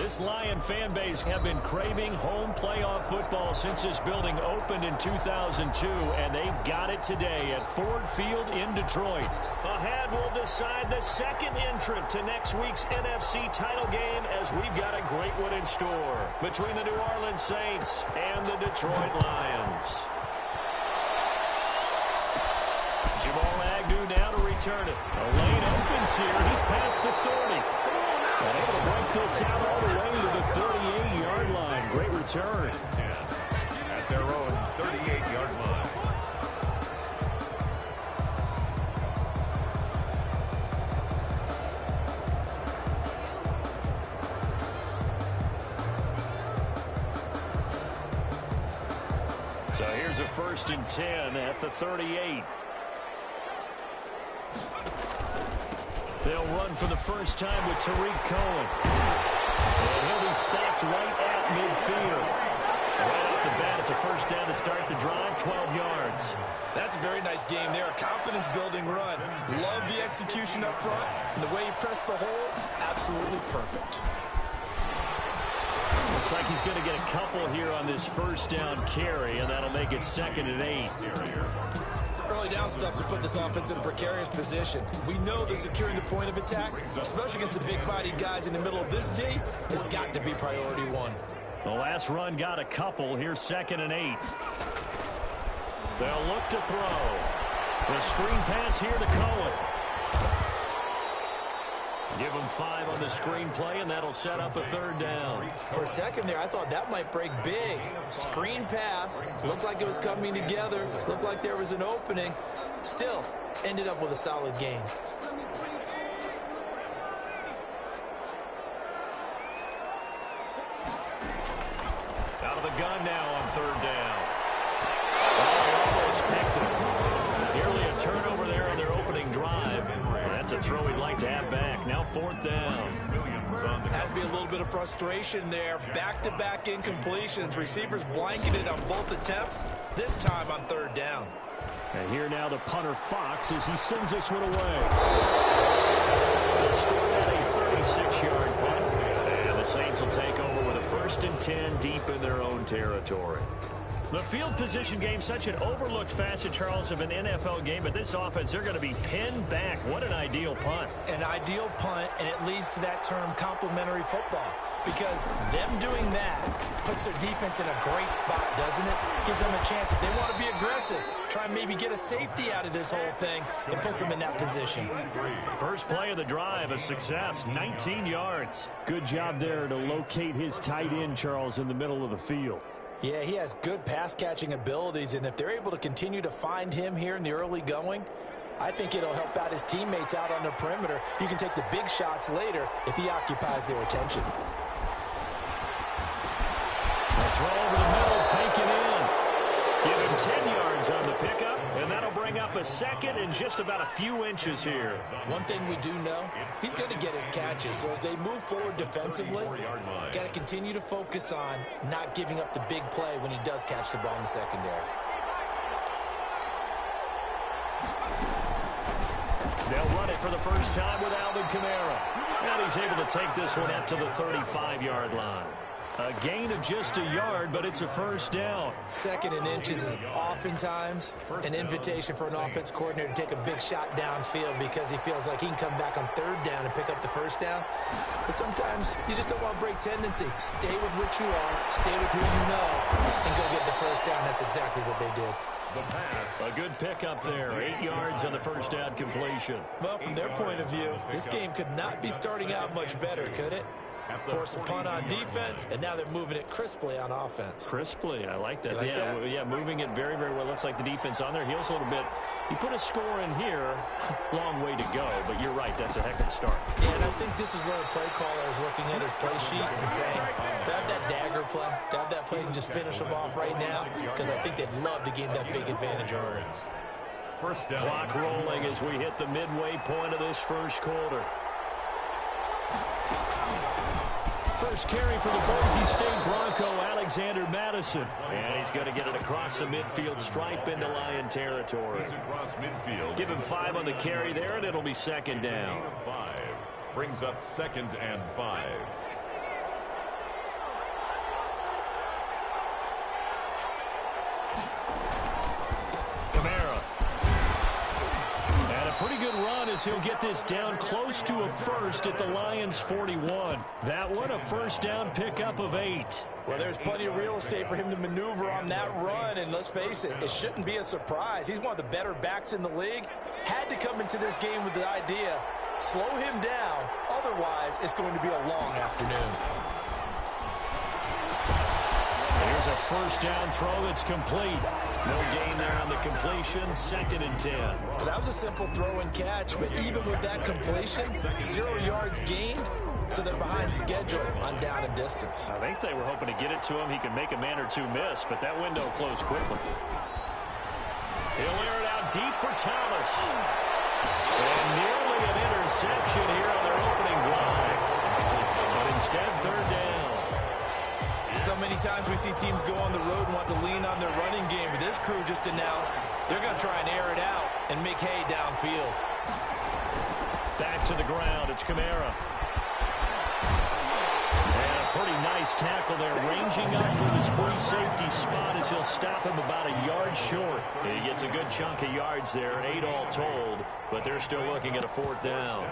This Lion fan base have been craving home playoff football since this building opened in 2002, and they've got it today at Ford Field in Detroit. Ahead, we'll decide the second entrant to next week's NFC title game, as we've got a great one in store between the New Orleans Saints and the Detroit Lions. Jamal Agnew now to return it. The lane opens here. He's past the 30. And able to break this out all the way to the 38-yard line. Great return. At their own 38-yard line. So here's a 1st and 10 at the 38. They'll run for the first time with Tariq Cohen. And he'll be stopped right at midfield. Right off the bat, it's a 1st down to start the drive, 12 yards. That's a very nice game there, a confidence-building run. Love the execution up front, and the way he pressed the hole, absolutely perfect. Looks like he's going to get a couple here on this 1st down carry, and that'll make it 2nd and 8. Early down stuff to put this offense in a precarious position. We know that securing the point of attack, especially against the big-bodied guys in the middle of this D, has got to be priority one. The last run got a couple. Here's 2nd and 8. They'll look to throw. The screen pass here to Cohen. Give him 5 on the screen play, and that'll set up a 3rd down. For a second there, I thought that might break big. Screen pass. Looked like it was coming together. Looked like there was an opening. Still, ended up with a solid game. Out of the gun now on 3rd down. Oh, almost picked it. Nearly a turnover there on their opening drive. That's a throw he'd like to have back. Now 4th down. Has to be a little bit of frustration there. Back-to-back incompletions. Receivers blanketed on both attempts, this time on 3rd down. And here now the punter Fox as he sends this one away. It scored at a 36-yard punt. And the Saints will take over with a 1st and 10 deep in their own territory. The field position game, such an overlooked facet, Charles, of an NFL game, but this offense, they're going to be pinned back. What an ideal punt. An ideal punt, and it leads to that term complementary football, because them doing that puts their defense in a great spot, doesn't it? Gives them a chance. If they want to be aggressive, try and maybe get a safety out of this whole thing, it puts them in that position. First play of the drive, a success, 19 yards. Good job there to locate his tight end, Charles, in the middle of the field. Yeah, he has good pass-catching abilities, and if they're able to continue to find him here in the early going, I think it'll help out his teammates out on the perimeter. You can take the big shots later if he occupies their attention. A throw over the middle, taken in. Give him 10 yards on the pickup, and that'll bring up a 2nd and just about a few inches here. One thing we do know, he's going to get his catches. So as they move forward defensively, got to continue to focus on not giving up the big play when he does catch the ball in the secondary. They'll run it for the first time with Alvin Kamara. And he's able to take this one up to the 35-yard line. A gain of just a yard, but it's a 1st down. 2nd and inches is oftentimes an invitation for an offense coordinator to take a big shot downfield because he feels like he can come back on 3rd down and pick up the 1st down. But sometimes you just don't want to break tendency. Stay with what you are, stay with who you know, and go get the 1st down. That's exactly what they did. The pass. A good pickup there. 8 yards on the 1st down completion. Well, from their point of view, this game could not be starting out much better, could it? Force a punt on defense, and now they're moving it crisply on offense. Crisply, I like that. Like that? Yeah, moving it very, very well. Looks like the defense on their heels a little bit. You put a score in here, long way to go, but you're right, that's a heck of a start. Yeah, and I think this is where the play caller is looking at his play sheet and saying, to have that dagger play, to have that play and just finish them off right now, because I think they'd love to gain that big advantage early. 1st down. Clock rolling as we hit the midway point of this 1st quarter. First carry for the Boise State Bronco, Alexander Madison. And he's going to get it across the midfield stripe into Lion territory. Give him 5 on the carry there, and it'll be 2nd down. 5 brings up 2nd and 5. as he'll get this down close to a first at the Lions' 41. That one, a first down pickup of 8. Well, there's plenty of real estate for him to maneuver on that run, and let's face it, it shouldn't be a surprise. He's one of the better backs in the league. Had to come into this game with the idea, slow him down, otherwise it's going to be a long afternoon. Here's a first down throw that's complete. No gain there on the completion, 2nd and 10. Well, that was a simple throw and catch, but even with that completion, 0 yards gained, so they're behind schedule on down and distance. I think they were hoping to get it to him. He could make a man or two miss, but that window closed quickly. He'll air it out deep for Thomas. And nearly an interception here on their opening drive. But instead, 3rd down. So many times we see teams go on the road and want to lean on their running game, but this crew just announced they're going to try and air it out and make hay downfield. Back to the ground. It's Kamara. And a pretty nice tackle there, ranging up from his free safety spot as he'll stop him about a yard short. He gets a good chunk of yards there, 8 all told, but they're still looking at a 4th down.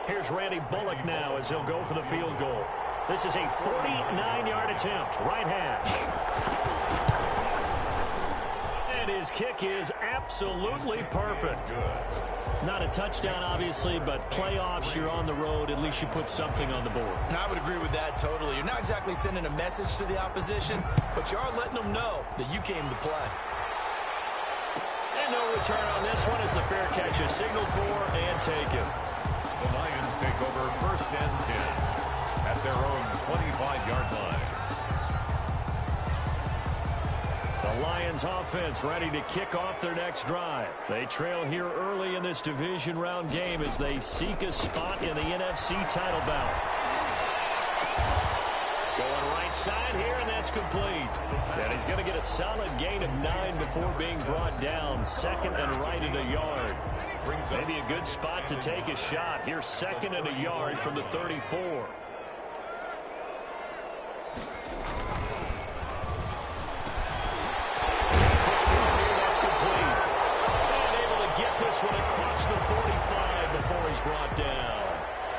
Here's Randy Bullock now as he'll go for the field goal. This is a 49-yard attempt, right hash. And his kick is absolutely perfect. Not a touchdown, obviously, but playoffs, you're on the road. At least you put something on the board. I would agree with that totally. You're not exactly sending a message to the opposition, but you are letting them know that you came to play. And no return on this one as the fair catch is signaled for and taken. The Lions take over 1st and 10 at their own 25-yard line. The Lions offense ready to kick off their next drive. They trail here early in this division round game as they seek a spot in the NFC title bout. Going right side here, and that's complete. And he's going to get a solid gain of 9 before being brought down. 2nd and right at a yard. Maybe a good spot to take a shot. Here's 2nd and a yard from the 34. That's complete. And able to get this one across the 45 before he's brought down.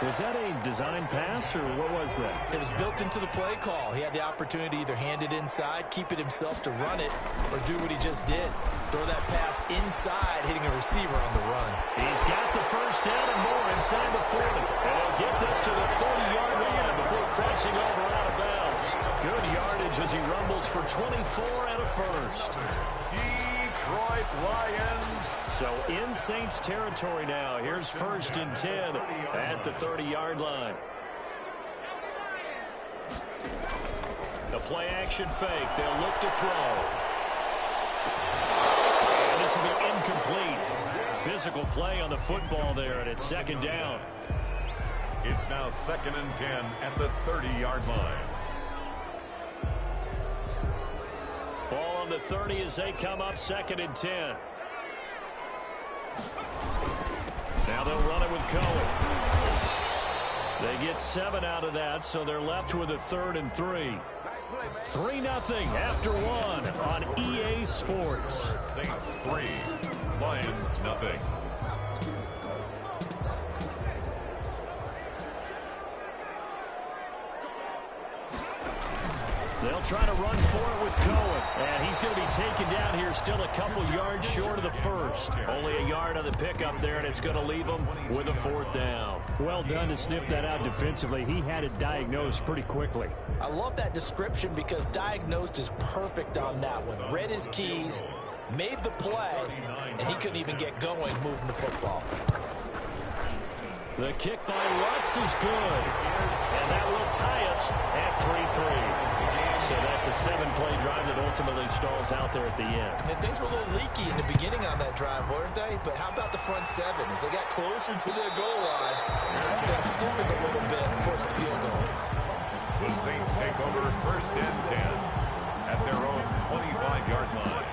Was that a design pass, or what was that? It was built into the play call. He had the opportunity to either hand it inside, keep it himself to run it, or do what he just did. Throw that pass inside, hitting a receiver on the run. He's got the first down and more inside the 40. And he'll get this to the 30-yard line before crossing over out of bounds. Good yardage as he rumbles for 24 and a first. Detroit Lions. So in Saints territory now. Here's 1st and 10 at the 30-yard line. The play action fake. They'll look to throw. And this will be incomplete. Physical play on the football there, and it's 2nd down. It's now 2nd and 10 at the 30-yard line. Ball on the 30 as they come up 2nd and 10. Now they'll run it with Cohen. They get 7 out of that, so they're left with a 3rd and 3. 3-0 after 1 on EA Sports. Saints 3, Lions nothing. They'll try to run for it with Cohen. And he's going to be taken down here, still a couple yards short of the first. Only a yard on the pickup there, and it's going to leave him with a 4th down. Well done to sniff that out defensively. He had it diagnosed pretty quickly. I love that description because diagnosed is perfect on that one. Read his keys, made the play, and he couldn't even get going moving the football. The kick by Lutz is good. And that will tie us at 3-3. So that's a 7-play drive that ultimately stalls out there at the end. And things were a little leaky in the beginning on that drive, weren't they? But how about the front 7? As they got closer to their goal line, things stiffened a little bit and forced the field goal. The Saints take over 1st and 10 at their own 25-yard line.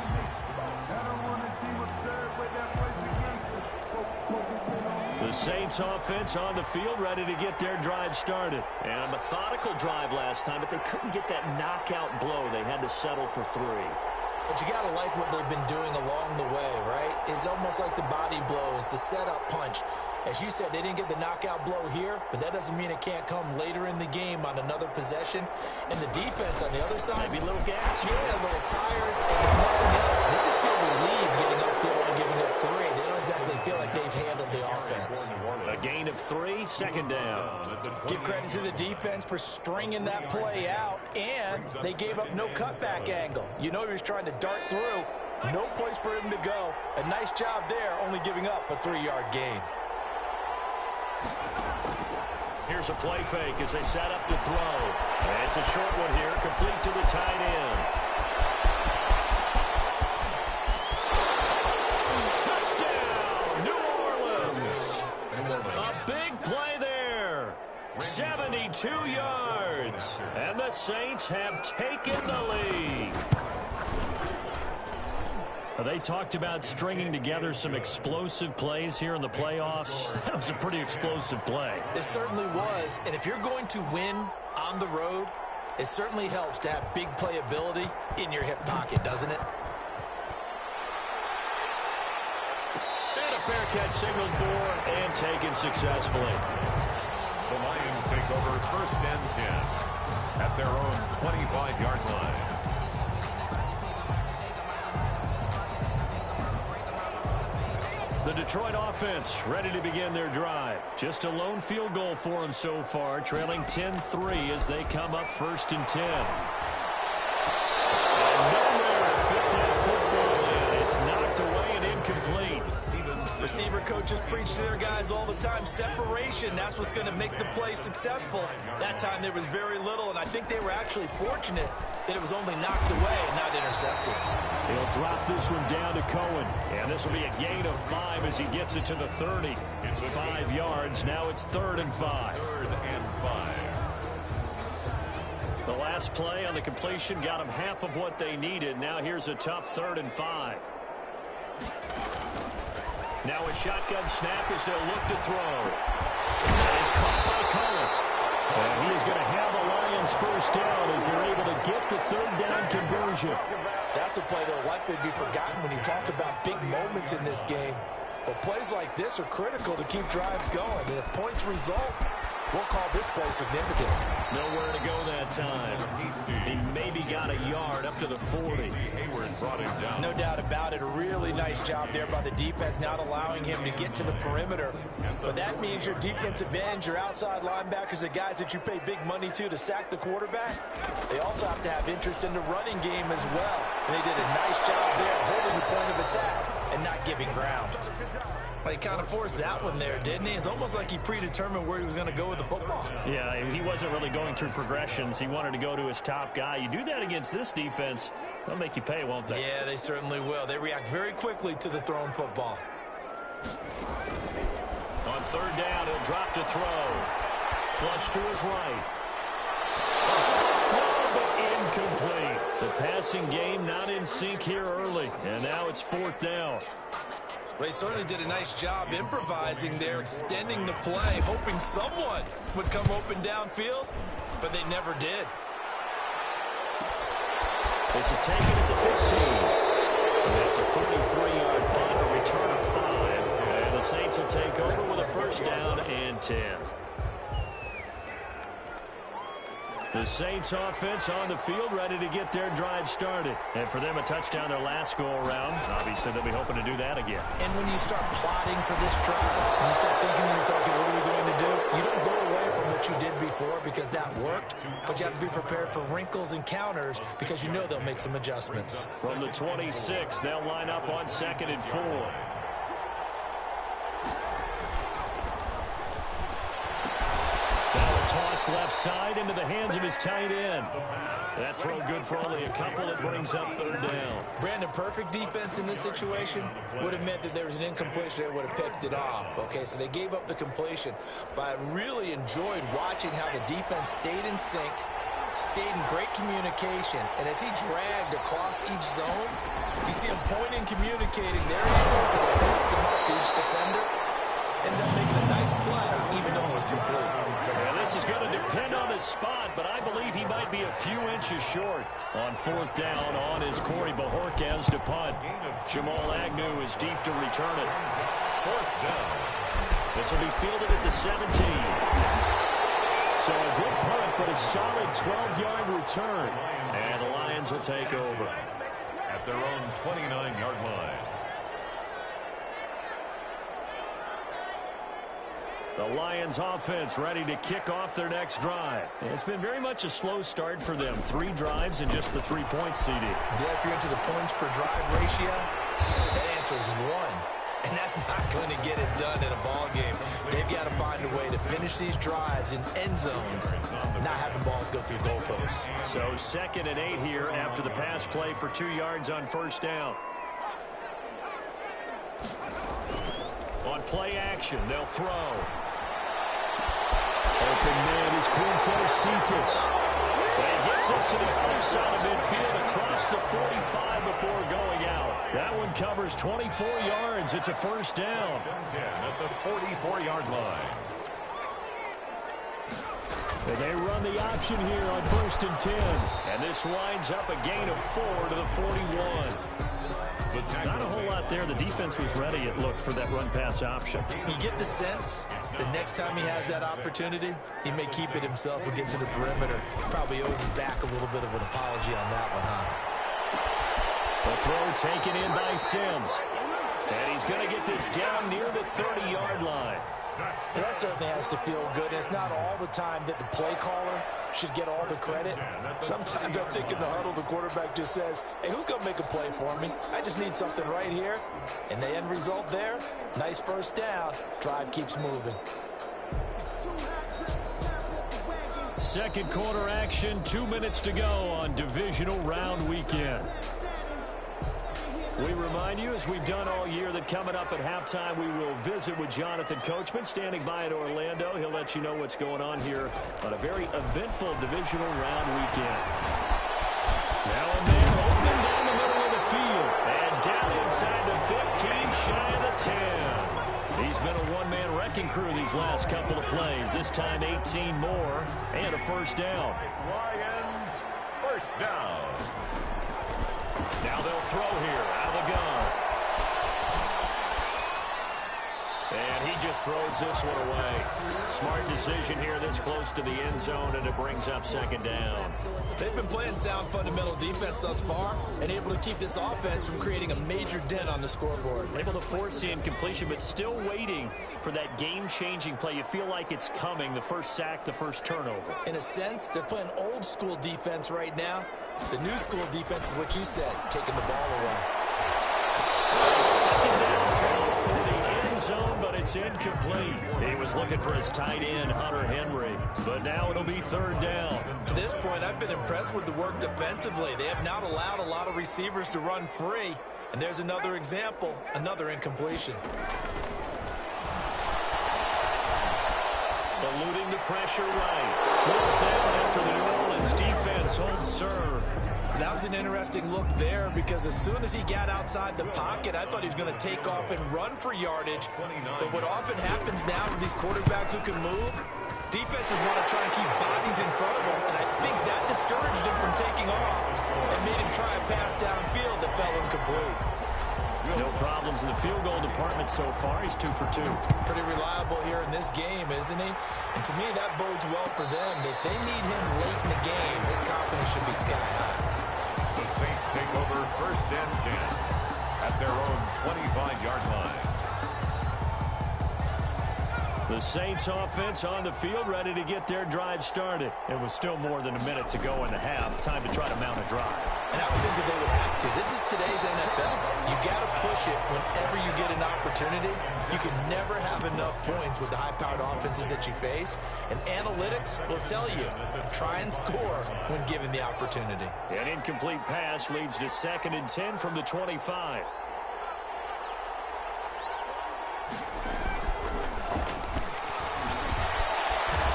The Saints offense on the field, ready to get their drive started. And a methodical drive last time, but they couldn't get that knockout blow. They had to settle for 3. But you got to like what they've been doing along the way, right? It's almost like the body blows, the setup punch. As you said, they didn't get the knockout blow here, but that doesn't mean it can't come later in the game on another possession. And the defense on the other side, maybe a little gas. Yeah, a little tired. And if nothing else, they just feel relieved getting upfield and giving up 3. They don't exactly feel like they've handled the offense. A gain of 3, second down. Give credit to the defense for stringing that play out, and they gave up no cutback angle. You know he was trying to dart through. No place for him to go. A nice job there, only giving up a 3-yard gain. Here's a play fake as they set up to throw. And it's a short one here, complete to the tight end. Touchdown, New Orleans. A big play there. 72 yards. And the Saints have taken the lead. They talked about stringing together some explosive plays here in the playoffs. That was a pretty explosive play. It certainly was. And if you're going to win on the road, it certainly helps to have big playability in your hip pocket, doesn't it? And a fair catch signaled for and taken successfully. The Lions take over 1st and 10 at their own 25-yard line. The Detroit offense ready to begin their drive. Just a lone field goal for them so far, trailing 10-3 as they come up 1st and 10. And nowhere to fit that football in. It's knocked away and incomplete. Receiver coaches preach to their guys all the time. Separation, that's what's going to make the play successful. That time there was very little, and I think they were actually fortunate that it was only knocked away and not intercepted. He'll drop this one down to Cohen. And this will be a gain of 5 as he gets it to the 30. 5 yards. Now it's 3rd and 5. 3rd and 5. The last play on the completion got them half of what they needed. Now here's a tough 3rd and 5. Now a shotgun snap as they'll look to throw. And it's caught by Cohen. And he is going to have the Lions first down as they're able to get the 3rd down conversion. That's a play that will likely be forgotten when you talk about big moments in this game. But plays like this are critical to keep drives going. And if points result, we'll call this play significant. Nowhere to go that time. He maybe got a yard up to the 40. Brought him down. No doubt about it. A really nice job there by the defense, not allowing him to get to the perimeter. But that means your defensive ends, your outside linebackers, the guys that you pay big money to sack the quarterback, they also have to have interest in the running game as well. And they did a nice job there, holding the point of attack and not giving ground. Well, he kind of forced that one there, didn't he? It's almost like he predetermined where he was going to go with the football. Yeah, he wasn't really going through progressions. He wanted to go to his top guy. You do that against this defense, they'll make you pay, won't they? Yeah, they certainly will. They react very quickly to the thrown football. On 3rd down, he'll drop to throw. Flush to his right. Throw, but incomplete. The passing game not in sync here early, and now it's 4th down. They certainly did a nice job improvising there, extending the play, hoping someone would come open downfield, but they never did. This is taken at the 15. That's a 43-yard punt, a return of 5. And the Saints will take over with a 1st down and 10. The Saints offense on the field ready to get their drive started. And for them, a touchdown their last go-around. Obviously, they'll be hoping to do that again. And when you start plotting for this drive, when you start thinking to yourself, okay, what are we going to do? You don't go away from what you did before because that worked, but you have to be prepared for wrinkles and counters because you know they'll make some adjustments. From the 26, they'll line up on 2nd and 4. Toss left side into the hands of his tight end. That throw good for only a couple. It brings up 3rd down. Brandon, perfect defense in this situation would have meant that there was an incompletion. They would have picked it off. Okay, so they gave up the completion. But I really enjoyed watching how the defense stayed in sync, stayed in great communication. And as he dragged across each zone, you see him pointing, communicating. There he is, and he posts him up to each defender. ended up making a nice play, even though it was complete. And this is going to depend on his spot, but I believe he might be a few inches short. On fourth down, on is Corey Bajorquez to punt. Jamal Agnew is deep to return it. Fourth down. This will be fielded at the 17. So a good punt, but a solid 12-yard return. And the Lions will take over At their own 29-yard line. The Lions offense ready to kick off their next drive. It's been very much a slow start for them. 3 drives and just the 3-point CD. Yeah, if you're into the points per drive ratio, that answer is 1. And that's not going to get it done in a ball game. They've got to find a way to finish these drives in end zones, not having balls go through goalposts. So 2nd and 8 here after the pass play for 2 yards on first down. On play action, they'll throw. Open man is Quintez Cephas. And he gets us to the other side of midfield across the 45 before going out. That one covers 24 yards. It's a first down. 10 at the 44-yard line. And they run the option here on 1st and 10. And this winds up a gain of 4 to the 41. Not a whole lot there. The defense was ready, it looked, for that run-pass option. You get the sense the next time he has that opportunity, he may keep it himself and get to the perimeter. Probably owes his back a little bit of an apology on that one, huh? The throw taken in by Sims. And he's going to get this down near the 30-yard line. That certainly has to feel good. It's not all the time that the play caller should get all the credit. Sometimes I think in the huddle, the quarterback just says, hey, who's going to make a play for me? I just need something right here. And the end result there, nice first down. Drive keeps moving. Second quarter action, 2 minutes to go on divisional round weekend. We remind you, as we've done all year, that coming up at halftime, we will visit with Jonathan Coachman, standing by in Orlando. He'll let you know what's going on here on a very eventful divisional round weekend. Now a man open down the middle of the field, and down inside the 15, shy of the 10. He's been a one-man wrecking crew these last couple of plays. This time 18 more, and a first down. Lions, first down. Now they'll throw here out of the gun. And he just throws this one away. Smart decision here this close to the end zone, and it brings up second down. They've been playing sound fundamental defense thus far and able to keep this offense from creating a major dent on the scoreboard. Able to force the incompletion, but still waiting for that game-changing play. You feel like it's coming, the first sack, the first turnover. In a sense, they're playing old-school defense right now. The new-school defense is what you said, taking the ball away. Second down throw for the end zone, but it's incomplete. He was looking for his tight end, Hunter Henry, but now it'll be third down. To this point, I've been impressed with the work defensively. They have not allowed a lot of receivers to run free, and there's another example, another incompletion. Eluding the pressure right. Fourth down after the New Orleans defense holds serve. That was an interesting look there because as soon as he got outside the pocket, I thought he was going to take off and run for yardage. But what often happens now with these quarterbacks who can move, defenses want to try and keep bodies in front of them, and I think that discouraged him from taking off and made him try a pass downfield that fell incomplete. No problems in the field goal department so far. He's 2 for 2. Pretty reliable here in this game, isn't he? And to me, that bodes well for them. If they need him late in the game, his confidence should be sky high. The Saints take over first and 10 at their own 25-yard line. The Saints offense on the field, ready to get their drive started. It was still more than a minute to go in the half. Time to try to mount a drive. And I would think that they would have to. This is today's NFL. You got to push it whenever you get an opportunity. You can never have enough points with the high-powered offenses that you face. And analytics will tell you, try and score when given the opportunity. An incomplete pass leads to 2nd and 10 from the 25.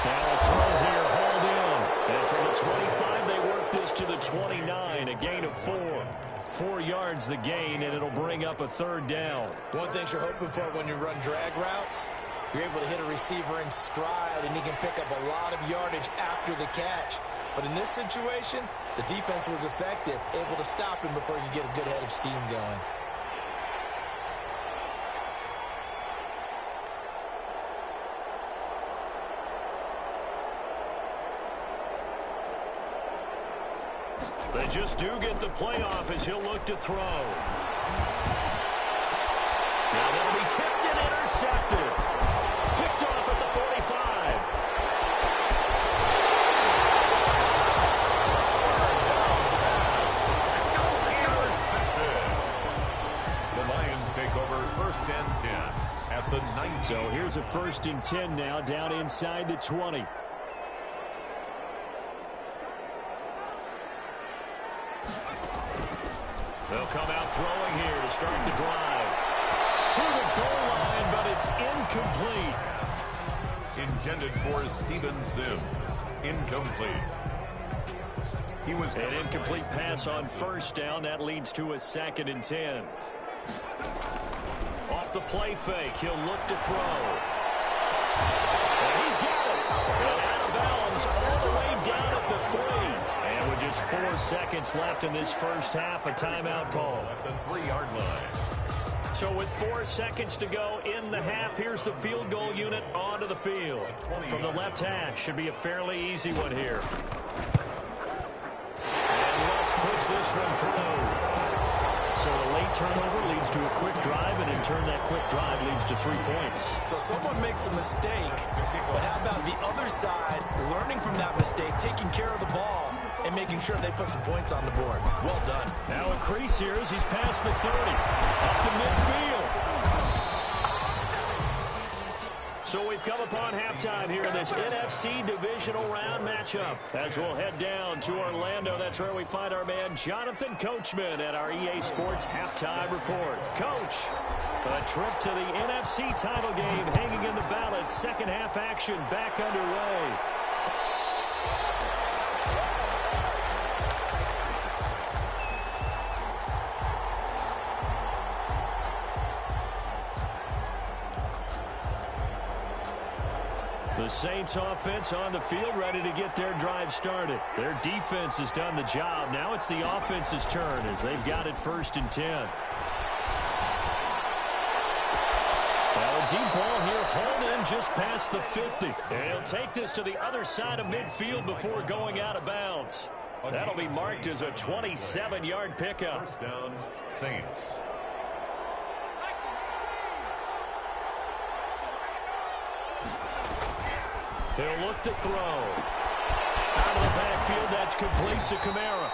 Now a throw here, hauled in. And from the 25, they work this to the 29, a gain of 4. 4 yards the gain, and it'll bring up a third down. One thing you're hoping for when you run drag routes, You're able to hit a receiver in stride, and he can pick up a lot of yardage after the catch. But in this situation, the defense was effective, able to stop him before he could get a good head of steam going. They just do get the playoff as he'll look to throw. Now that'll be tipped and intercepted. Picked off at the 45. The Lions take over 1st and 10 at the 19. So here's a 1st and 10 now, down inside the 20. They'll come out throwing here to start the drive. To the goal line, but it's incomplete. Intended for Steven Sims. Incomplete. He was an incomplete pass on 1st down. That leads to a 2nd and 10. Off the play fake, he'll look to throw. And he's got it. And out of bounds all the way down at the 3. And with just 4 seconds left in this first half, a timeout call. At the 3-yard line. So with 4 seconds to go in the half, here's the field goal unit onto the field. From the left hash, should be a fairly easy one here. And Lutz puts this one through. So a late turnover leads to a quick drive, and in turn that quick drive leads to 3 points. So someone makes a mistake, but how about the other side learning from that mistake, taking care of the ball, and making sure they put some points on the board. Well done. Now a crease here as he's past the 30. Up to midfield. So we've come upon halftime here in this NFC divisional round matchup. As we'll head down to Orlando, that's where we find our man Jonathan Coachman at our EA Sports Halftime Report. Coach, a trip to the NFC title game hanging in the balance. Second half action back underway. The Saints offense on the field, ready to get their drive started. Their defense has done the job. Now it's the offense's turn as they've got it 1st and 10. Now a deep ball here, hauled in just past the 50. And he'll take this to the other side of midfield before going out of bounds. That'll be marked as a 27-yard pickup. 1st down, Saints. He'll look to throw. Out of the backfield, that's complete to Kamara.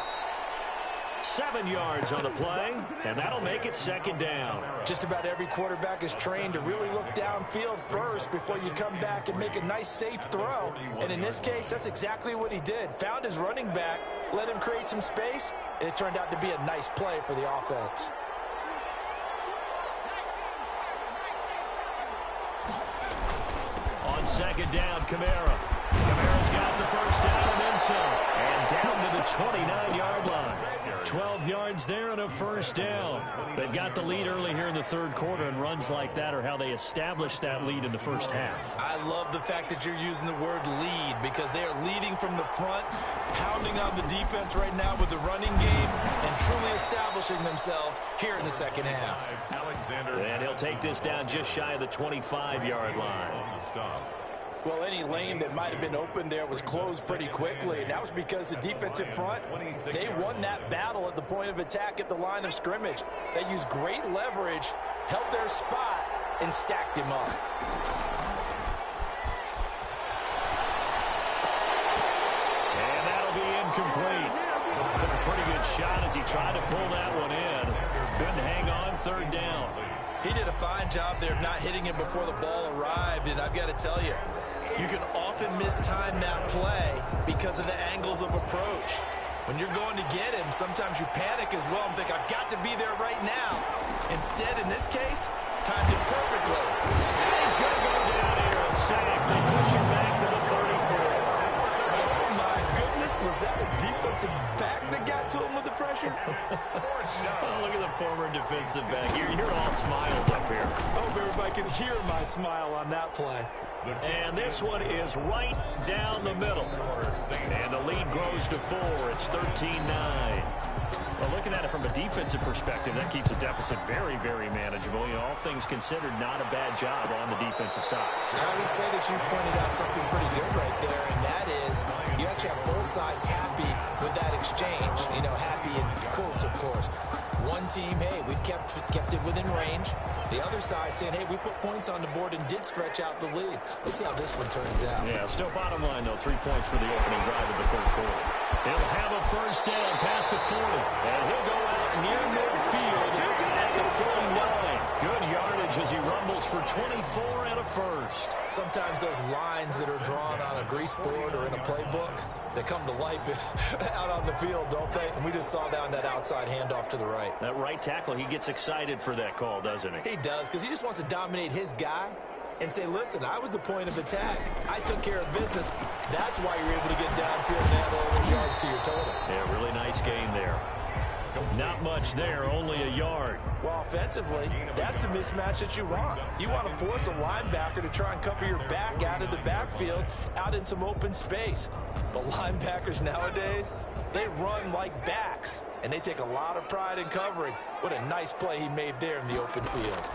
7 yards on the play, and that'll make it 2nd down. Just about every quarterback is trained to really look downfield first before you come back and make a nice, safe throw. And in this case, that's exactly what he did. Found his running back, let him create some space, and it turned out to be a nice play for the offense. On 2nd down, Kamara. Kamara's got the 1st down and then some. And down to the 29-yard line. 12 yards there and a 1st down. They've got the lead early here in the 3rd quarter, and runs like that are how they establish that lead in the first half. I love the fact that you're using the word lead because they are leading from the front, pounding on the defense right now with the running game, and truly establishing themselves here in the 2nd half. And he'll take this down just shy of the 25-yard line. Well, any lane that might have been open there was closed pretty quickly, and that was because the defensive front, they won that battle at the point of attack at the line of scrimmage. They used great leverage, held their spot, and stacked him up. And that'll be incomplete. Took a pretty good shot as he tried to pull that one in. Couldn't hang on 3rd down. He did a fine job there of not hitting it before the ball arrived, and I've got to tell you, you can often mistime that play because of the angles of approach. When you're going to get him, sometimes you panic as well and think, I've got to be there right now. Instead, in this case, timed it perfectly. And he's going to go down here, a sack. They push him back to the 34. Oh, my goodness. Was that a defensive back that got to him with the pressure? Oh, look at the former defensive back. You're all smiles up here. I hope everybody can hear my smile on that play. And this one is right down the middle. And the lead grows to 4. It's 13-9. Well, looking at it from a defensive perspective, that keeps the deficit very, very manageable. You know, all things considered, not a bad job on the defensive side. Yeah, I would say that you've pointed out something pretty good right there, and that is you actually have both sides happy with that exchange. You know, happy in quotes, of course. One team, hey, we've kept it within range. The other side saying, hey, we put points on the board and did stretch out the lead. Let's see how this one turns out. Yeah, still bottom line, though, 3 points for the opening drive of the third quarter. He'll have a first down past the 40. And he'll go out near midfield at the 49. Good yardage as he rumbles for 24 and a first. Sometimes those lines that are drawn on a grease board or in a playbook, they come to life out on the field, don't they? And we just saw down that outside handoff to the right. That right tackle, he gets excited for that call, doesn't he? He does, because he just wants to dominate his guy and say, listen, I was the point of attack. I took care of business. That's why you're able to get downfield and add all those yards to your total. Yeah, really nice gain there. Not much there, only a yard. Well, offensively, that's the mismatch that you want. You want to force a linebacker to try and cover your back out of the backfield, out in some open space. But linebackers nowadays, they run like backs, and they take a lot of pride in covering. What a nice play he made there in the open field.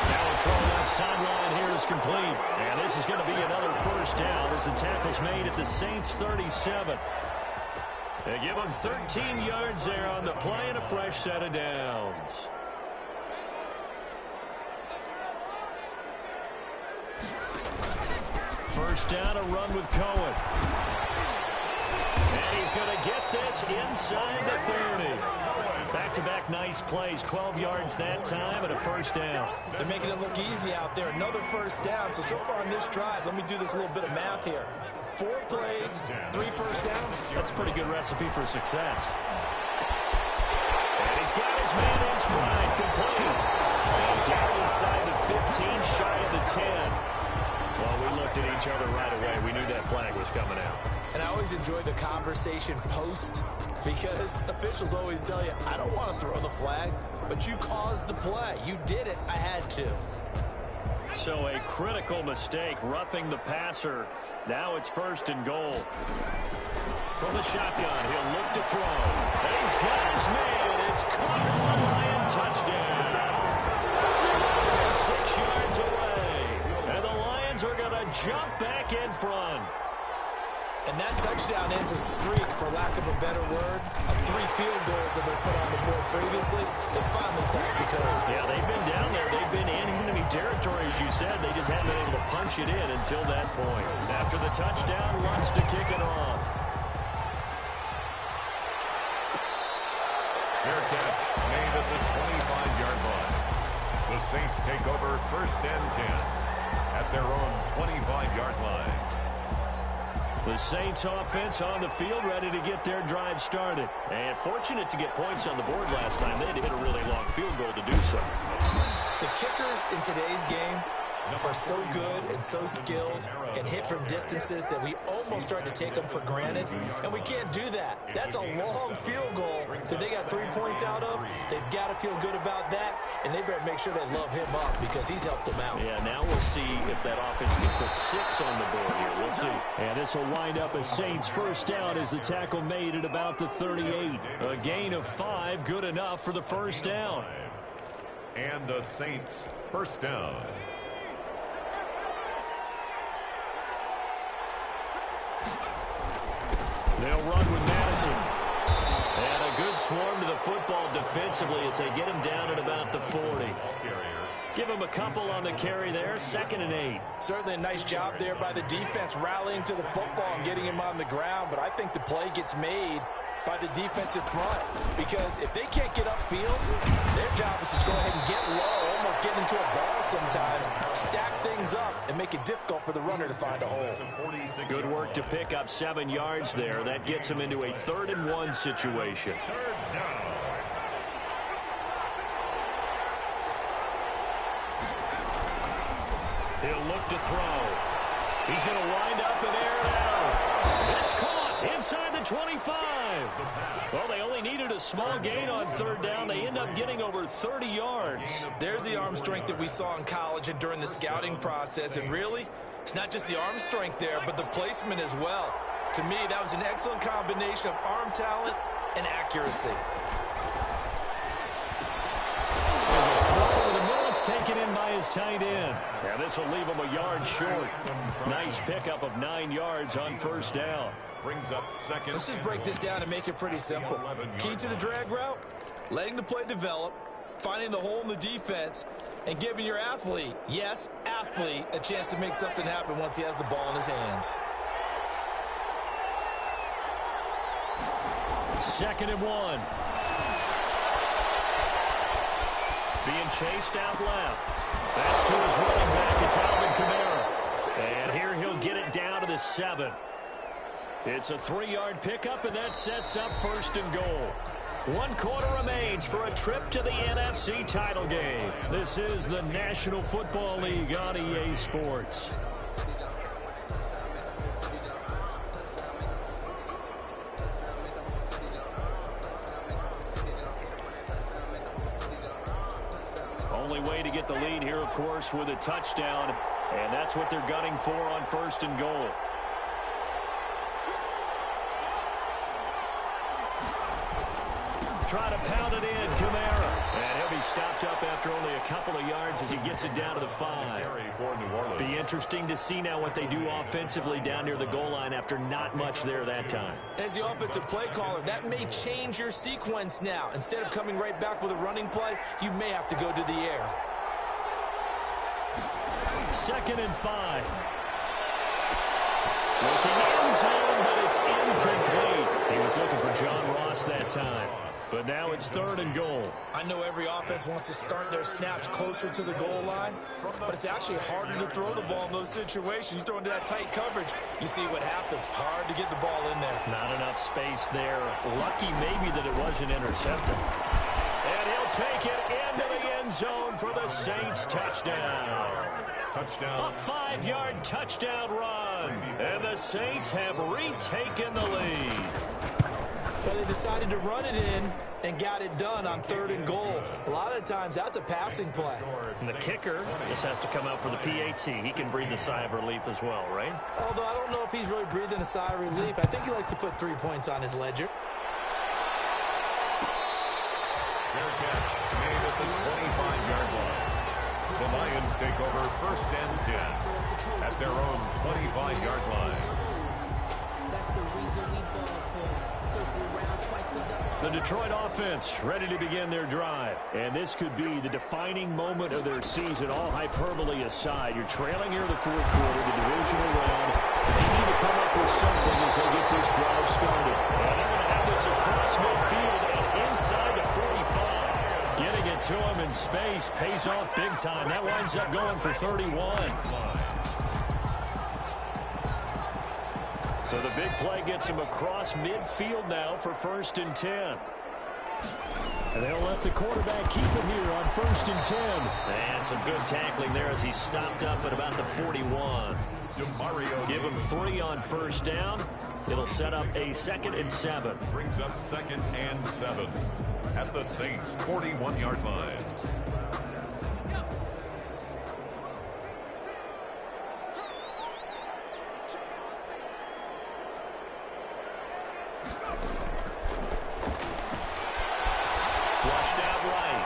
Now a throw that sideline here is complete. And this is going to be another first down as the tackle's made at the Saints' 37. They give them 13 yards there on the play and a fresh set of downs. First down, a run with Cohen. And he's going to get this inside the 30. Back-to-back nice plays, 12 yards that time and a first down. They're making it look easy out there. Another first down. So far on this drive, let me do this little bit of math here. 4 plays, 3 first downs. That's a pretty good recipe for success. And he's got his man in stride, complete. And down inside the 15, shy of the 10. Well, we looked at each other right away. We knew that flag was coming out. And I always enjoy the conversation post because officials always tell you, I don't want to throw the flag, but you caused the play. You did it. I had to. So a critical mistake, roughing the passer. Now it's first and goal. From the shotgun, he'll look to throw. And he's got his man. It's caught for a Lion touchdown. From 6 yards away. And the Lions are going to jump back in front. And that touchdown ends a streak, for lack of a better word, of 3 field goals that they put on the board previously. They finally cracked the code. Yeah, they've been down there. They've been in enemy territory, as you said. They just haven't been able to punch it in until that point. After the touchdown, wants to kick it off. Fair catch made at the 25-yard line. The Saints take over first and 10 at their own 25-yard line. The Saints offense on the field, ready to get their drive started. And fortunate to get points on the board last time. They had to hit a really long field goal to do so. The kickers in today's game are so good and so skilled and hit from distances that we almost start to take them for granted. And we can't do that. That's a long field goal that they got 3 points out of. They've got to feel good about that. And they better make sure they love him up because he's helped them out. Yeah, now we'll see if that offense can put 6 on the board here. We'll see. And this will wind up a Saints first down as the tackle made at about the 38. A gain of 5, good enough for the first down. And the Saints first down. They'll run with Madison. And a good swarm to the football defensively as they get him down at about the 40. Give him a couple on the carry there, 2nd and 8. Certainly a nice job there by the defense rallying to the football and getting him on the ground, but I think the play gets made by the defensive front because if they can't get upfield, their job is to go ahead and get low, almost get into a ball sometimes, stack things up, and make it difficult for the runner to find a hole. Good work to pick up 7 yards there. That gets him into a 3rd and 1 situation. Third down. He'll look to throw. He's going to wind up and air it out. It's caught inside the 25. Well, they only needed a small gain on third down. They end up getting over 30 yards. There's the arm strength that we saw in college and during the scouting process. And really, it's not just the arm strength there, but the placement as well. To me, that was an excellent combination of arm talent and accuracy. There's a throw over the middle. It's taken in by his tight end. Yeah, this will leave him a yard short. Nice pickup of 9 yards on first down. Brings up second. Let's just break this down and make it pretty simple. Key to the drag route, letting the play develop, finding the hole in the defense, and giving your athlete, yes, athlete, a chance to make something happen once he has the ball in his hands. 2nd and 1. Being chased out left. That's to his running back. It's Alvin Kamara. And here he'll get it down to the 7. It's a 3-yard pickup, and that sets up 1st and goal. 1 quarter remains for a trip to the NFC title game. This is the National Football League on EA Sports. Only way to get the lead here, of course, with a touchdown, and that's what they're gunning for on 1st and goal. Try to pound it in, Kamara. And he'll be stopped up after only a couple of yards as he gets it down to the 5. Be interesting to see now what they do offensively down near the goal line after not much there that time. As the offensive play caller, that may change your sequence now. Instead of coming right back with a running play, you may have to go to the air. 2nd and 5. Looking end zone, but it's incomplete. He was looking for John Ross that time. But now it's 3rd and goal. I know every offense wants to start their snaps closer to the goal line, but it's actually harder to throw the ball in those situations. You throw into that tight coverage, you see what happens. Hard to get the ball in there. Not enough space there. Lucky maybe that it wasn't intercepted. And he'll take it into the end zone for the Saints touchdown. Touchdown. A 5-yard touchdown run. And the Saints have retaken the lead. Well, they decided to run it in and got it done on 3rd and goal. A lot of times, that's a passing play. And the kicker just has to come out for the PAT. He can breathe a sigh of relief as well, right? Although I don't know if he's really breathing a sigh of relief. I think he likes to put 3 points on his ledger. Fair catch made at the 25-yard line. The Lions take over 1st and 10 at their own 25-yard line. That's the reason we ball for. Circle around twice for the... The Detroit offense ready to begin their drive. And this could be the defining moment of their season, all hyperbole aside. You're trailing here in the 4th quarter, the divisional round. They need to come up with something as they get this drive started. And they're going to have this across midfield and inside the 45. Getting it to him in space pays off big time. That winds up going for 31. So the big play gets him across midfield now for 1st and 10. And they'll let the quarterback keep it here on 1st and 10. And some good tackling there as he stopped up at about the 41. Give him 3 on 1st down. It'll set up a 2nd and 7. Brings up 2nd and 7 at the Saints' 41-yard line. Flushed out right.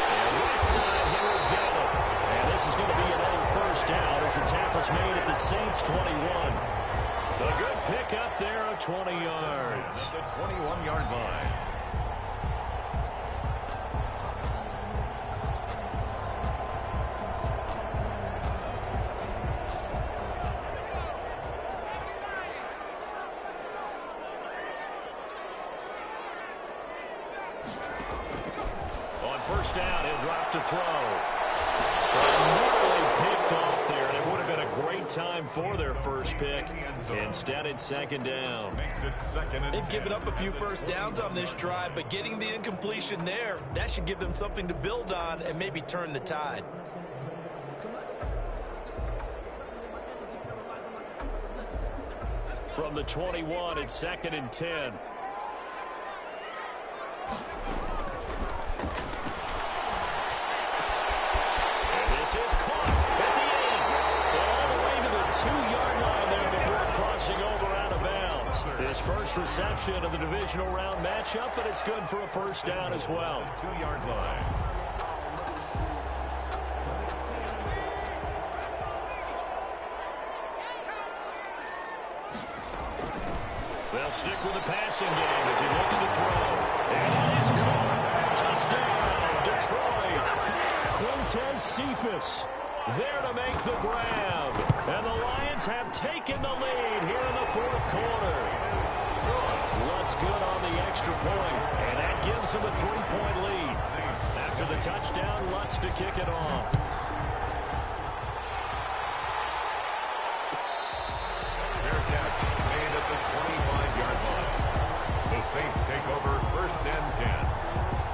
And right side, here is Gallup. And this is going to be an old 1st down as the tackle's made at the Saints' 21. A good pickup there of 20 yards. At the 21-yard line. On 1st down, he'll drop to throw. Nearly picked off there, and it would have been a great time for their first pick. Instead, it's 2nd down. Makes it 2nd and 10. They've given up a few 1st downs on this drive, but getting the incompletion there, that should give them something to build on and maybe turn the tide. from the 21. It's 2nd and 10. This is caught at the end. All the way to the 2-yard line there before crossing over out of bounds. His first reception of the divisional round matchup, but it's good for a first down as well. 2-yard line. They'll stick with the passing game as he looks to throw. And it is caught. Touchdown, Detroit. Quintez Cephas there to make the grab. And the Lions have taken the lead here in the 4th quarter. Lutz good on the extra point, and that gives them a 3-point lead. After the touchdown, Lutz to kick it off. Fair catch made at the 25-yard line. The Saints take over 1st and 10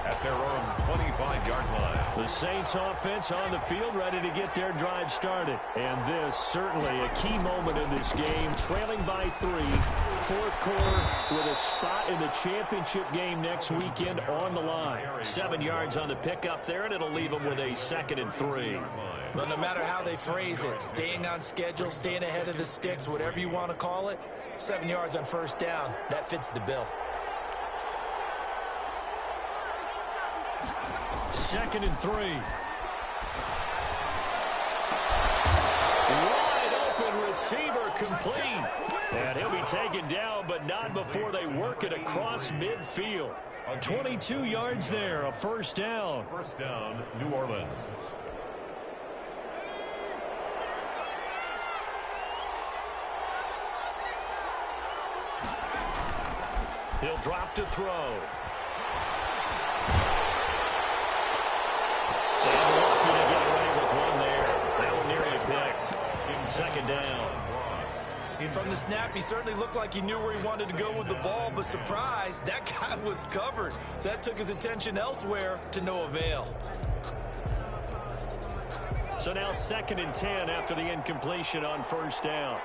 at their own 25-yard line. The Saints offense on the field ready to get their drive started. And this certainly a key moment in this game. Trailing by 3, 4th quarter with a spot in the championship game next weekend on the line. 7 yards on the pickup there, and it'll leave them with a 2nd and 3. But no matter how they phrase it, staying on schedule, staying ahead of the sticks, whatever you want to call it, 7 yards on 1st down, that fits the bill. 2nd and 3. Wide open receiver complete. And he'll be taken down, but not before they work it across midfield. 22 yards there, a 1st down. 1st down, New Orleans. He'll drop to throw. And lucky to get away with one there. That one nearly picked. 2nd down. From the snap, he certainly looked like he knew where he wanted to go with the ball, but surprise, that guy was covered. So that took his attention elsewhere to no avail. So now 2nd and 10 after the incompletion on 1st down.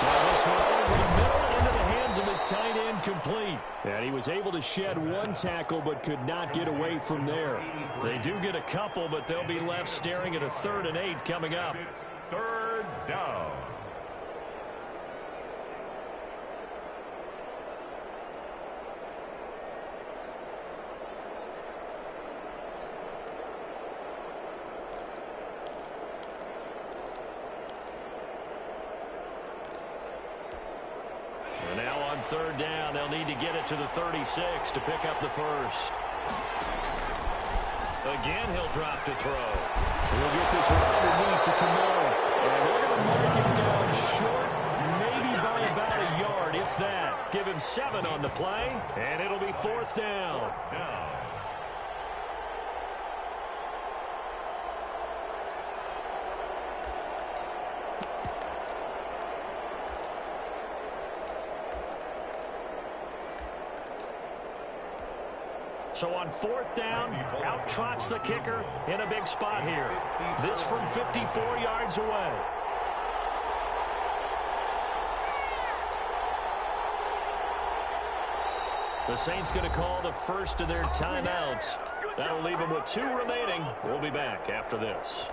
Now this one over the middle into the hands of his tight end, complete. And he was able to shed one tackle but could not get away from there. They do get a couple, but they'll be left staring at a 3rd and 8 coming up. It's 3rd down. And now on 3rd down, they'll need to get it to the 36 to pick up the first. Again, he'll drop to throw. We'll get this one underneath to Camaro. And they're going to mark him down short, maybe by about a yard, if that. Give him 7 on the play, and it'll be 4th down. So on 4th down, out trots the kicker in a big spot here. This from 54 yards away. The Saints going to call the first of their timeouts. That'll leave them with 2 remaining. We'll be back after this.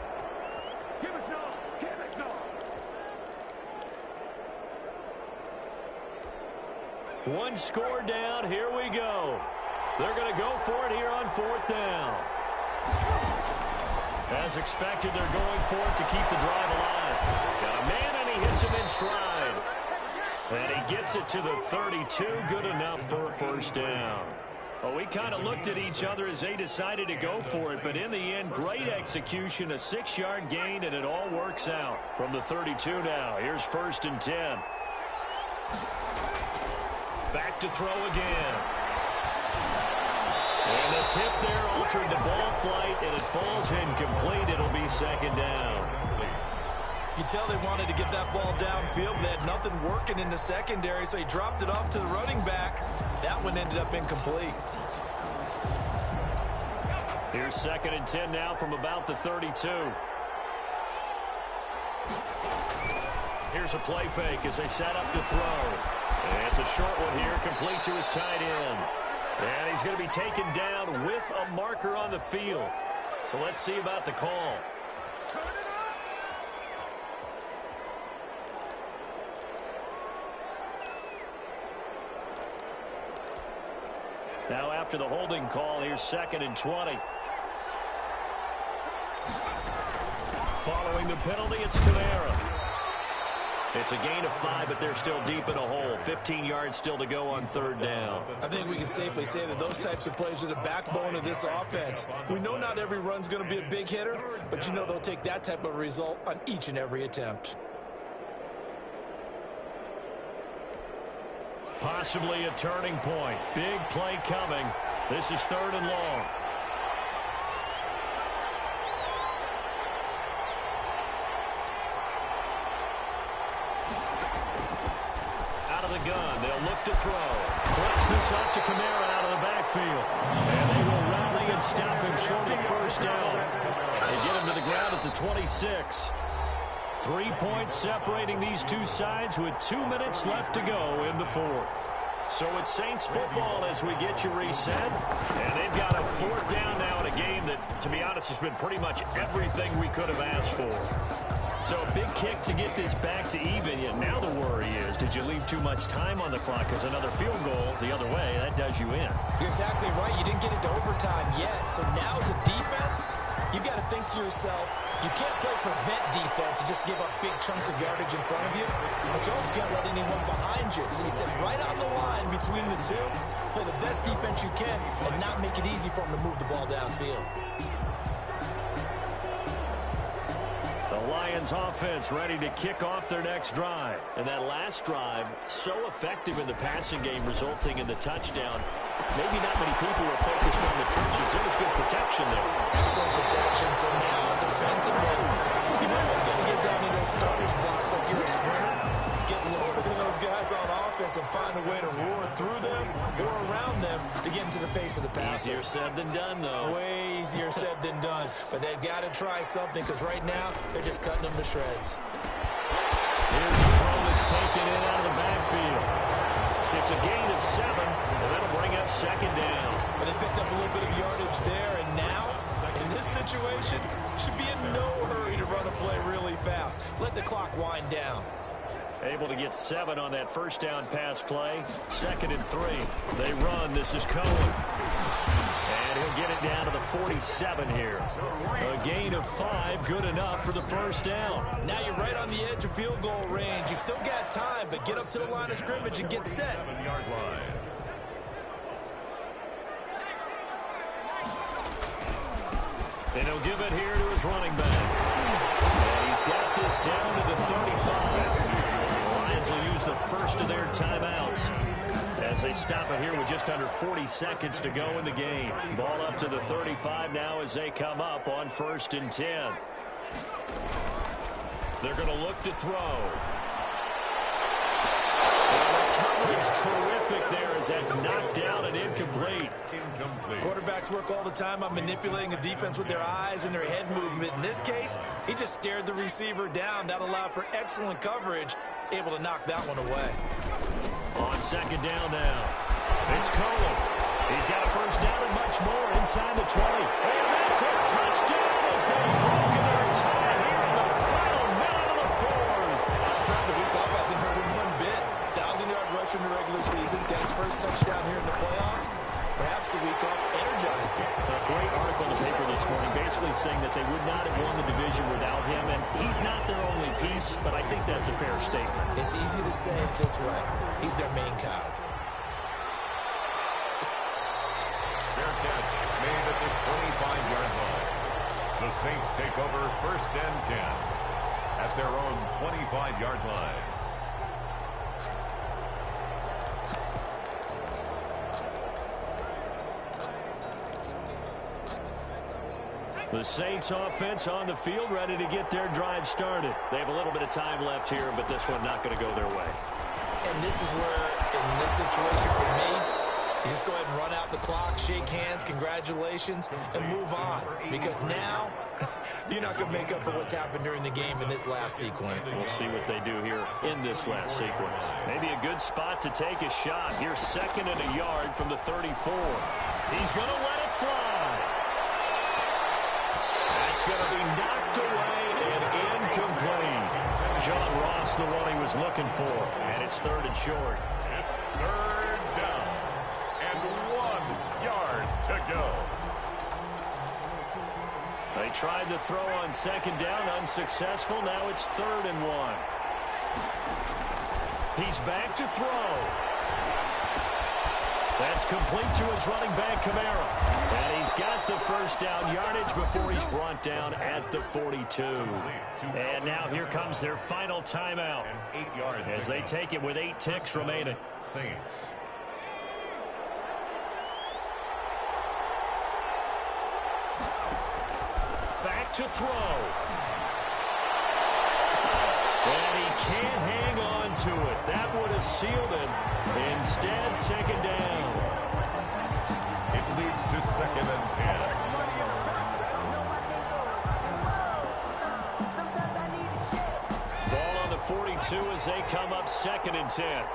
One score down. Here we go. They're going to go for it here on 4th down. As expected, they're going for it to keep the drive alive. Got a man, and he hits him in stride. And he gets it to the 32. Good enough for a 1st down. Well, we kind of looked at each other as they decided to go for it, but in the end, great execution, a 6-yard gain, and it all works out. From the 32 now, here's 1st and 10. Back to throw again. And the tip there altered the ball flight, and it falls incomplete. It'll be 2nd down. You can tell they wanted to get that ball downfield. They had nothing working in the secondary, so he dropped it off to the running back. That one ended up incomplete. Here's 2nd and 10 now from about the 32. Here's a play fake as they set up to throw. And it's a short one here, complete to his tight end. And he's going to be taken down with a marker on the field. So let's see about the call. Now after the holding call, here's 2nd and 20. Following the penalty, it's Kamara. It's a gain of 5, but they're still deep in a hole. 15 yards still to go on 3rd down. I think we can safely say that those types of plays are the backbone of this offense. We know not every run's going to be a big hitter, but you know they'll take that type of result on each and every attempt. Possibly a turning point. Big play coming. This is 3rd and long. Out of the gun. They'll look to throw. Flips this off to Kamara out of the backfield. And they will rally and stop him short of the 1st down. They get him to the ground at the 26. 3 points separating these two sides with 2 minutes left to go in the 4th. So it's Saints football as we get you reset. And they've got a 4th down now in a game that, to be honest, has been pretty much everything we could have asked for. So a big kick to get this back to even. Yet now the worry is, did you leave too much time on the clock? Because another field goal the other way, that does you in. You're exactly right. You didn't get into overtime yet. So now as a defense, you've got to think to yourself, you can't play prevent defense and just give up big chunks of yardage in front of you, but you also can't let anyone behind you. So you sit right on the line between the two, play the best defense you can, and not make it easy for them to move the ball downfield. The Lions offense ready to kick off their next drive. And that last drive, so effective in the passing game, resulting in the touchdown. Maybe not many people were focused on the trenches. There was good protection there. Excellent protection. So now, defensively, you've almost got to get down to those starters blocks like you're a sprinter. Get lower than those guys on offense and find a way to roar through them or around them to get into the face of the passer. Easier said than done, though. Way easier said than done. But they've got to try something because right now, they're just cutting them to shreds. Here's the throw that's taken in out of the backfield. It's a gain of 7, and that'll bring up 2nd down. But they picked up a little bit of yardage there, and now, in this situation, should be in no hurry to run a play really fast. Let the clock wind down. Able to get 7 on that 1st down pass play. 2nd and 3. They run. This is Cohen. And he'll get it down to the 47 here. A gain of 5, good enough for the 1st down. Now you're right on the edge of field goal range. You've still got time, but get up to the line of scrimmage and get set. 7-yard line. And he'll give it here to his running back. And he's got this down to the 35. The Lions will use the first of their timeouts as they stop it here with just under 40 seconds to go in the game. Ball up to the 35 now as they come up on 1st and 10. They're going to look to throw. And the coverage terrific there as that's knocked down and incomplete. Quarterbacks work all the time on manipulating a defense with their eyes and their head movement. In this case, he just stared the receiver down. That allowed for excellent coverage, able to knock that one away. On 2nd down now, it's Cohen. He's got a 1st down and much more inside the 20. And that's a touchdown as they've broken their tie here in the final minute of the 4th. The week off hasn't hurt him one bit. 1,000-yard rush in the regular season. Got his 1st touchdown here in the playoffs. Perhaps the week off energized him. A great article in the paper this morning basically saying that they would not have won the division without him, and he's not their only piece, but I think that's a fair statement. It's easy to say it this way. He's their main cog. Fair catch made at the 25-yard line. The Saints take over 1st and 10 at their own 25-yard line. The Saints offense on the field ready to get their drive started. They have a little bit of time left here, but this one not going to go their way. And this is where, in this situation for me, You just go ahead and run out the clock, shake hands, congratulations, and move on. Because now, you're not going to make up for what's happened during the game in this last sequence. We'll see what they do here in this last sequence. Maybe a good spot to take a shot. Here's 2nd and a yard from the 34. He's going to let it fly. That's going to be knocked away and incomplete. John Ross, the one he was looking for. And it's 3rd and short. It's 3rd down and 1 yard to go. They tried to throw on 2nd down, unsuccessful. Now it's 3rd and 1. He's back to throw. That's complete to his running back, Kamara. And he's got the 1st down yardage before he's brought down at the 42. And now here comes their final timeout as they take it with 8 ticks remaining. Saints. Back to throw. And he can't hang on to it. That would have sealed it. Instead, 2nd down. It leads to 2nd and 10. Ball on the 42 as they come up 2nd and 10.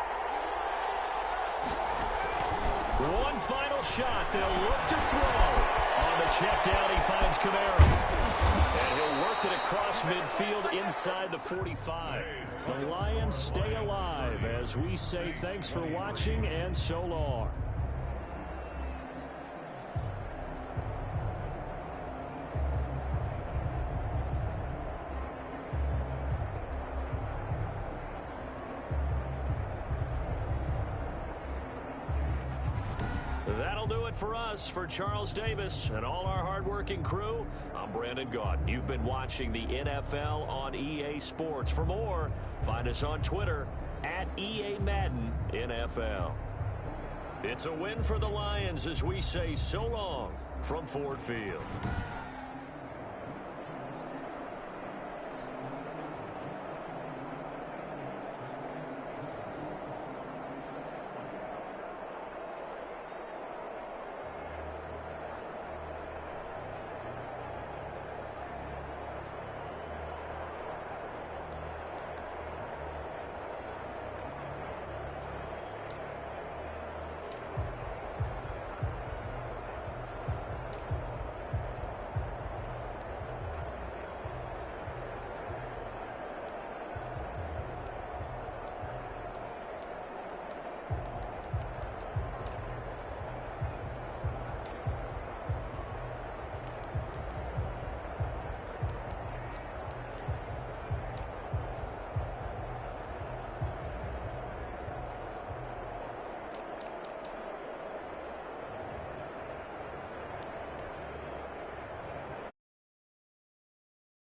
One final shot. They'll look to throw. On the check down, he finds Kamara. And he'll work it across midfield inside the 45. The Lions stay alive as we say thanks for watching and so long. That'll do it for us. For Charles Davis and all our hardworking crew, I'm Brandon Gaudin. You've been watching the NFL on EA Sports. For more, find us on Twitter at EA Madden NFL. It's a win for the Lions as we say so long from Ford Field.